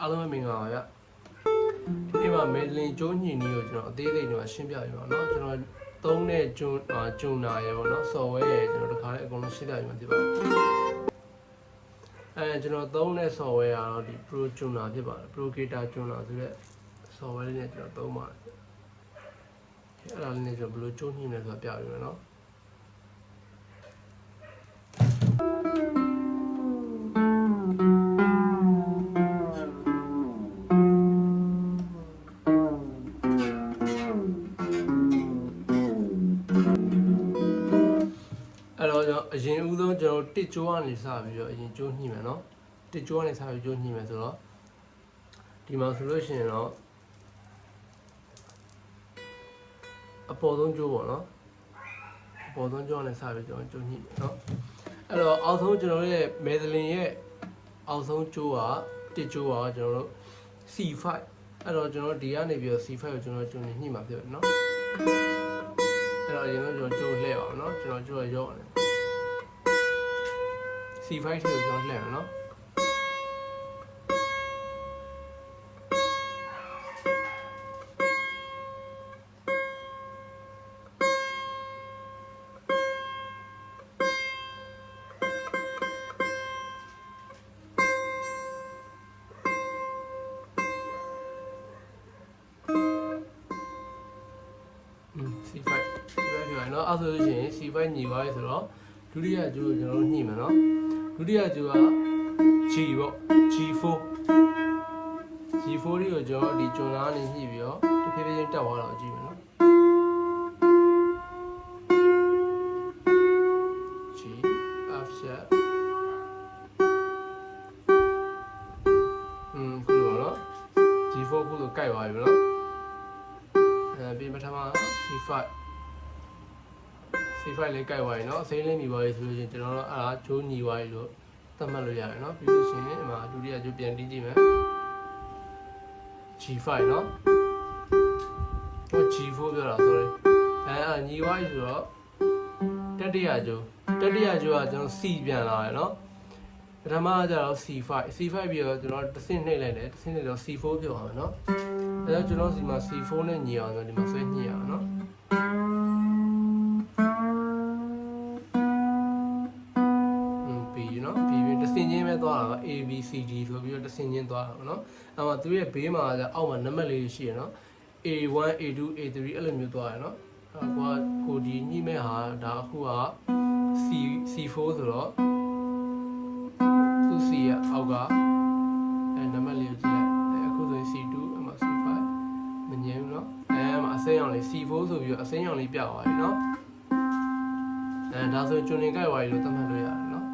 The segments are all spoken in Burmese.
အားလုံးပဲမင်္ဂလာပါဗျဒီမှာမေဒလင်ကျိုးညင်ကြီးကိုကျွန်တော်အသေးစိတ်ဒီမှာရှင်းပြပြပါเนาะကျွန်တော်သုံးတဲ့ဂျွန်နာရေပေါ့เนาะ software ရေကျွန်တော်တခါလေးအကုန်လုံးရှင်းပြပြမှာဖြစ်ပါတယ်ကျွန်တော်သုံးတဲ့ software ကတော့ဒီ Pro Tuner ဖြစ်ပါတယ် Pro Guitar Tuner ဆိုတဲ့ software လေးနဲ့ကျွန်တော်သုံးပါတယ်အဲ့ဒါလေးနဲ့ကျွန်တော်ဘယ်လိုကျိုးညင်လဲဆိုတာပြပြမယ်เนาะအရင်ဦးဆုံးကျွန်တော်တစ်ကျိုးကနေစပြီးတော့အရင်ကျိုးညှိမယ်เนาะတစ်ကျိုးကနေစပြီးကျိုးညှိမယ်ဆိုတော့ဒီမှာဆိုလို့ရှိရင်တော့အပေါ်ဆုံးကျိုးပေါ့เนาะအပေါ်ဆုံးကျိုးကနေစပြီးကျွန်တော်ကျိုးညှိမယ်เนาะအဲ့တော့အောက်ဆုံးကျွန်တော်ရဲ့မေဒလင်ရဲ့အောက်ဆုံးကျိုးကတစ်ကျိုးကကျွန်တော်တို့ C5 အဲ့တော့ကျွန်တော်ဒီကနေပြီးတော့ C5 ကိုကျွန်တော်ကျိုးညှိမှာဖြစ်တယ်เนาะအဲ့တော့အရင်ဆုံးကျွန်တော်ကျိုးလှည့်ပါအောင်เนาะကျွန်တော်ကျိုးရရော့တယ်C5 ကိုကျွန်တော်လှည့်မယ်နော်C5 ပြောရအောင်အဲ့ဆိုလို့ရှိရင် C5 ညီသွားပြီဆိုတော့ဒုတိယကျိုးကိုကျွန်တော်တို့ညှိမယ်နော်ဒုတိယကျိုးက G ပေါ့ G4 တွေကိုကျွန်တော်ဒီကျုံသားကနေညှိပြီးတော့တဖြည်းဖြည်းချင်းတက်သွားတော့ကြည့်မယ်နော် G F sharp ခုလိုနော် G4 ခုလိုကိုက်သွားပြီနော်ပြီးပထမ C5 လေးကိုက်သွားပြီနော်အစိမ်းလေးညီသွားပြီဆိုလို့ရှိရင်ကျွန်တော်တို့အဲ့ဒါကျိုးညီသွားပြီလို့သတ်မှတ်လို့ရတယ်နော်ပြီးလို့ရှိရင်ဒီမှာဒုတိယကျိုးပြန်တီးကြည့်မယ် G5 နော်ဟို G4 ပြောတာ sorry အဲ့ညီသွားပြီဆိုတော့တတိယကျိုးကကျွန်တော် C ပြန်လာတယ်နော်ပထမကကျတော့ C5 ပြီးတော့ကျွန်တော်တစ်ဆင့်နှိပ်လိုက်တယ်တစ်ဆင့်နှိပ်တော့ C4 ပြောအောင်နော်အဲ့တော့ကျွန်တော်ဒီမှာ C4 နဲ့ညီအောင်ဆိုဒီမှာဆွဲညှိအောင်နော်သွားတာ A B C D ဆိုပြီးတော့တစ်ဆင့်ချင်းသွားတာပေါ့နော်အဲ့မှာသူရဲ့ဘေးမှာကအောက်မှာနံပါတ်လေးရှိရနော် A1 A2 A3 အဲ့လိုမျိုးသွားရနော်အဲ့ကိုဒီညှိမဲ့ဟာဒါအခုက C4 ဆိုတော့သူ C ရဲ့အောက်ကအဲ့နံပါတ်လေးကိုကြည့်လိုက်အခုဆိုရင် C2 အဲ့မှာ C5 မငြင်းဘူးနော်အဲ့မှာအစိမ်းရောင်လေး C4 ဆိုပြီးတော့အစိမ်းရောင်လေးပြသွားပြီနော်အဲ့ဒါဆိုကျွန်းနေကြိုက်သွားပြီလို့သတ်မှတ်လို့ရတယ်နော်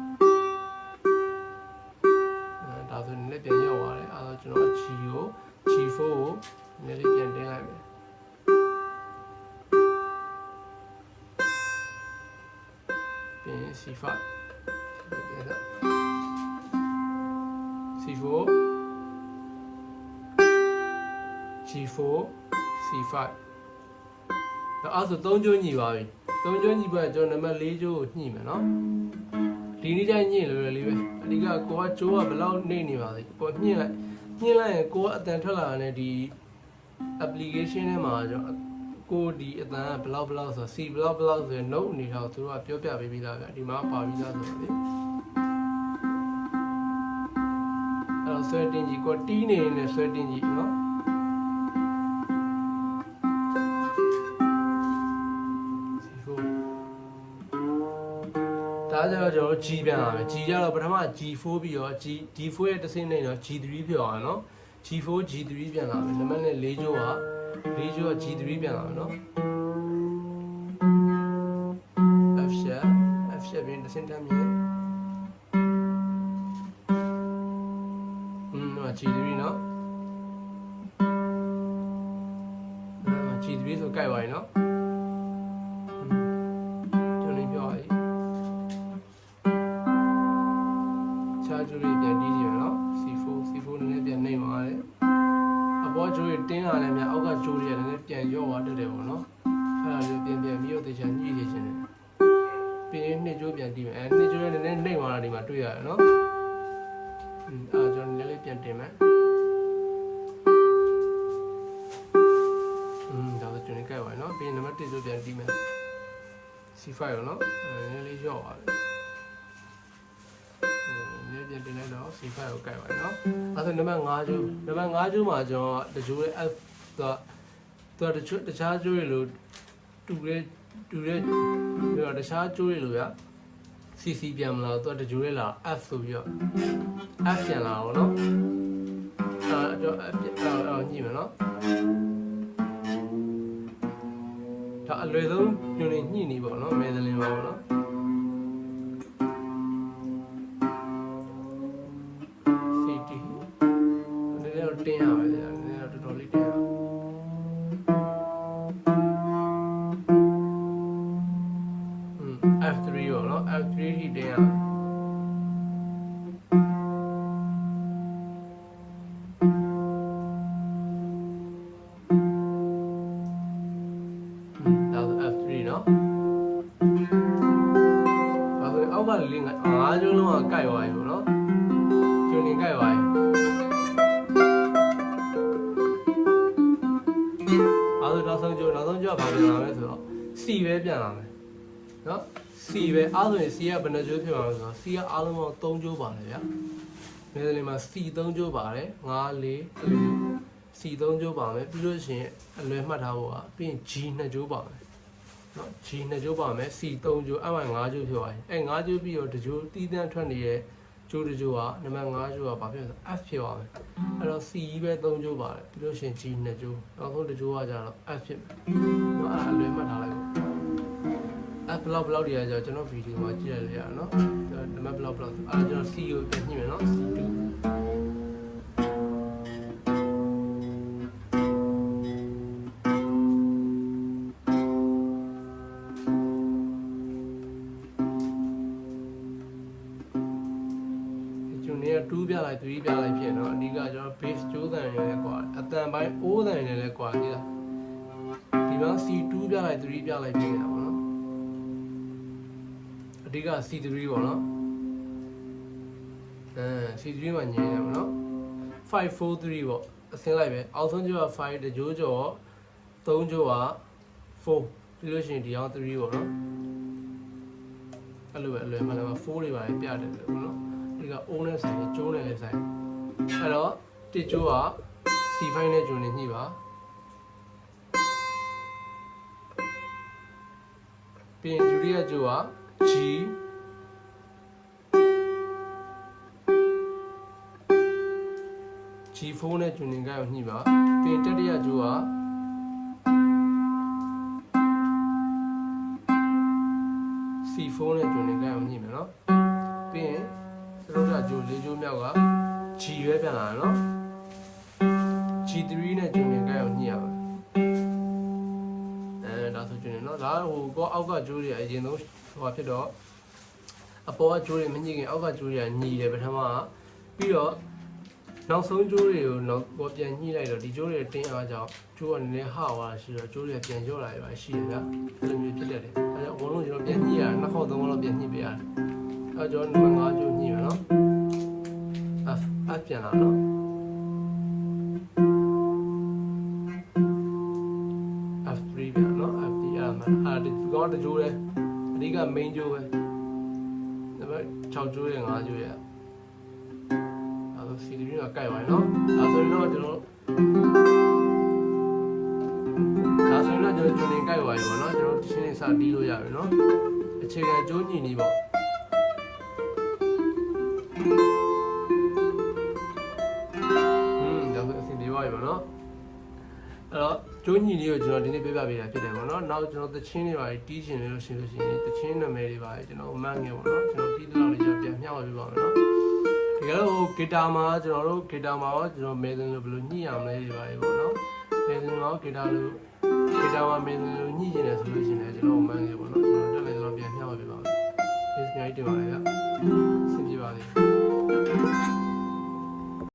ဒါဆိုလည်းပြန်ရောက်သွားတယ်အဲဒါကျွန်တော် G ကို G4 ကိုနည်းလေးပြန်တင်လိုက်မယ်ပြန် C5 ပြန်တာ C4 G4 C5 တော့အဲဆို3ကျိုးညီပါပြီ3ကျိုးညီပါကျွန်တော်နံပါတ်4ကျိုးကိုညှိမယ်နော်ဒီနေ့တိုင်းညှိလို့လေးပဲအဓိကကိုကကျိုးကဘယ်လောက်နှိမ့်နေပါလဲကိုညှိလိုက်ရင်ကိုကအတန်ထွက်လာတဲ့ဒီ application ထဲမှာကျွန်တော်ကိုဒီအတန်ကဘယ်လောက်ဆို C ဘယ်လောက်ဆိုရင် note အနေထားကိုသူတို့ကပြောပြပေးပြီးသားဗျဒီမှာပါပြီးသားဆိုတော့လေအဲ့တော့ဆွဲတင်ကြီးကိုတီးနေနေဆွဲတင်ကြီးနော်ဒါကြတော့ကျွန်တော် G ပြန်လာမယ် G ကြတော့ပထမ G4 ပြီးတော့ D4 ရဲ့တစ်ဆင့်နဲ့တော့ G3 ဖြစ်အောင်နော် G4 G3 ပြန်လာမယ်နံပါတ်နဲ့4ကျိုးကG3 ပြန်လာမယ်နော် F sharp ပြီးတစ်ဆင့်ထပ်မြင်G3 နော်G3 ဆိုကြိုက်ပါရင်နော်ကျိုးလေးပြန်တီးကြည့်မယ်နော် C4 နည်းနည်းပြန်နှိမ့်သွားတယ်အပေါ်ကျိုးလေးတင်းလာတယ်များအောက်ကကျိုးလေးကလည်းပြန်ရော့သွားတတ်တယ်ပေါ့နော်အဲ့ဒါလေးပြန်ပြီးတော့တေချာညှိနေခြင်းတယ်ပြီးရင်နှစ်ကျိုးပြန်တီးမယ်နှစ်ကျိုးလေးနည်းနည်းနှိမ့်သွားတာဒီမှာတွေ့ရတယ်နော်ကျွန်တော်နည်းနည်းလေးပြန်တင်မယ် ကျွန်တော်ကြိုက်ပါနော်ပြီးရင်နံပါတ်1ဆိုပြန်တီးမယ် C5 ရောနော်နည်းလေးရော့ပါတယ်ပြန်တင်လိုက်တော့ C5 ကိုကြိုက်ပါနော်အဲဆိုနံပါတ်5ကျိုးမှာကျွန်တော်တချို့ရဲ့ F သူကတခြားကျိုးတွေလို့တူတဲ့ပြီးတော့တခြားကျိုးတွေလို့ဗျ CC ပြန်မလာတော့တချို့ရဲ့လာ F ဆိုပြီးတော့ F ပြန်လာတော့နော်ညှိမယ်နော်ဒါအလွယ်ဆုံးညွန်နေညှိနေပေါ့နော်မဲသလင်းပါပေါ့နော်တင်ရမယ်နည်းနည်းတော်တော်လေးတင်ရF3 ရောနော် F3 ထိတင်ရဒါဆို F3 နော်ဒါဆိုအောက်ကလေး5ကျိုးလုံးကကိုက်သွားပြီပေါ့နော်ကျုံနေကိုက်သွားပြီနောက်ဆုံးကြောဘာပြန်လာမလဲဆိုတော့ C ပဲပြန်လာမယ်เนาะ C ပဲအားဆိုရင် C ကဘယ်နှကျိုးဖြစ်မှာလဲဆိုတော့ C ကအားလုံးပေါင်း3ကျိုးပါတယ်ဗျာမဲစလင်မှာ C 3ကျိုးပါတယ်5 4အဲ့လိုမျိုး C 3ကျိုးပါမယ်ပြီးလို့ရှိရင်အလွယ်မှတ်ထားဖို့ကပြီးရင် G 2ကျိုးပါမယ်เนาะ G 2ကျိုးပါမယ် C 3ကျိုးအဲ့မှာ5ကျိုးဖြစ်သွားပြီအဲ့5ကျိုးပြီးတော့တကျိုးတီးတန်းထွက်နေတဲ့ကျိုးတကျိုးကနံပါတ်5ကျိုးကဘာဖြစ်လဲဆို F ဖြစ်သွားမယ်အဲ့တော့ C ပဲ3ကျိုးပါတယ်ပြီးလို့ရှိရင် G 2ကျိုးနောက်ဆုံးတကျိုးကကြတော့ F ဖြစ်မယ်เนาะအဲ့အလွယ်မှတ်ထားလိုက်ပေါ့F ဘလောက်တွေကကြာကျွန်တော်ဗီဒီယိုမှာကြည့်ရလေရနော်နံပါတ်ဘလောက်အဲ့ကျွန်တော် C ကိုပြန်ညှိမယ်နော် C2 2ပြလိုက်3ပြလိုက်ဖြစ်နော်အဓိကကျွန်တော် base ကျိုးတန်ရလဲကွာအတန်ပိုင်းအိုးတန်ရလဲကွာဒီလားဒီမှာ C2 ပြလိုက်3ပြလိုက်ဖြစ်နေတာပေါ့နော်အဓိက C3 ပေါ့နော်C3 မှာညင်းရမှာနော်543ပေါ့အစင်းလိုက်ပဲအောက်ဆုံးကျိုးက5တကြိုးကျော်3ကျိုးက4ပြီးလို့ရှိရင်ဒီအောင်3ပေါ့နော်အဲ့လိုပဲအလွယ်မှလည်း4တွေပါပြတယ်ပေါ့နော်ဒီကအိုးနဲ့ဆိုင်ကျိုးနဲ့လည်းဆိုင်အဲ့တော့တစ်ကျိုးက C5 နဲ့ဂျွန်နေညှိပါပြီးရင်ဒုတိယကျိုးက G G4 နဲ့ဂျွန်နေကိုညှိပါပြီးရင်တတိယကျိုးက C4 နဲ့ဂျွန်နေကိုညှိမယ်နော်ပြီးရင်စရုပ်ကဂျိုး၄ကျိုးမြောက်က G ပဲပြန်လာတယ်နော် G3 နဲ့ဂျွန်နေကိုညှိရမယ်ဒါဆိုဂျွန်နေနော်ဒါဟိုကောအောက်ကဂျိုးတွေအရင်ဆုံးဟိုဖြစ်တော့အပေါ်ကဂျိုးတွေမညှိခင်အောက်ကဂျိုးတွေကညီတယ်ပထမကပြီးတော့နောက်ဆုံးဂျိုးတွေကိုတော့ပြန်ညှိလိုက်တော့ဒီဂျိုးတွေတင်းအားကြောင့်ဂျိုးကနည်းနည်းဟသွားရှိတော့ဂျိုးတွေပြန်ကျော့လာရပါရှိတယ်ဗျအဲ့လိုမျိုးဖြစ်တတ်တယ်အဲကြောင့်အကုန်လုံးကျွန်တော်ပြန်ညှိရတာနှစ်ခေါက်သုံးခေါက်လောက်ပြန်ညှိပေးရတယ်အဲကြောင့်နံပါတ်5ဂျိုးညှိမယ်နော် F ပြန်လာနော် F3 ပြန်နော် F3 ဒီကောတဂျိုးလေအဓိက main ဂျိုးပဲနံပါတ်6ဂျိုးရဲ့5ဂျိုးရဲ့C3 ကကြိုက်ပါနော်ဒါဆိုရင်တော့ကျွန်တော်ဂျွန်နေကြိုက်ပါပြီပေါ့နော်ကျွန်တော်ရှင်းနေစတီးလို့ရပြီနော်အခြေခံကျိုးညီနီးပေါ့ဒါဆိုအဆင်ပြေပါပြီပေါ့နော်အဲ့တော့ကျိုးညီနီးကိုကျွန်တော်ဒီနေ့ပြပြပေးတာဖြစ်တယ်ပေါ့နော်နောက်ကျွန်တော်သချင်းတွေပါတီးချင်လို့ရှိရင်သချင်းနာမည်တွေပါကျွန်တော်မှန်းငယ်ပေါ့နော်ကျွန်တော်တီးတော့လေးကျွန်တော်ပြန်မျှဝေပေးပါမယ်နော်ဒီကတော့ဂီတာမှာကျွန်တော်တို့ဂီတာမှာရောကျွန်တော်မဲသင်းလို့ဘယ်လိုညှိရမလဲတွေပါပေါ့နော်မဲသင်းရောဂီတာလို့ဂီတာမှာမဲသင်းလို့ညှိကျင်တယ်ဆိုလို့ရှိရင်ကျွန်တော်မှန်းနေပေါ့နော်ကျွန်တော်တက်လိုက်တော့ပြန်မျှဝေပေးပါမယ်ဒီစကိုင်းတင်ပါလေဗျဆင်ပြေပါလေ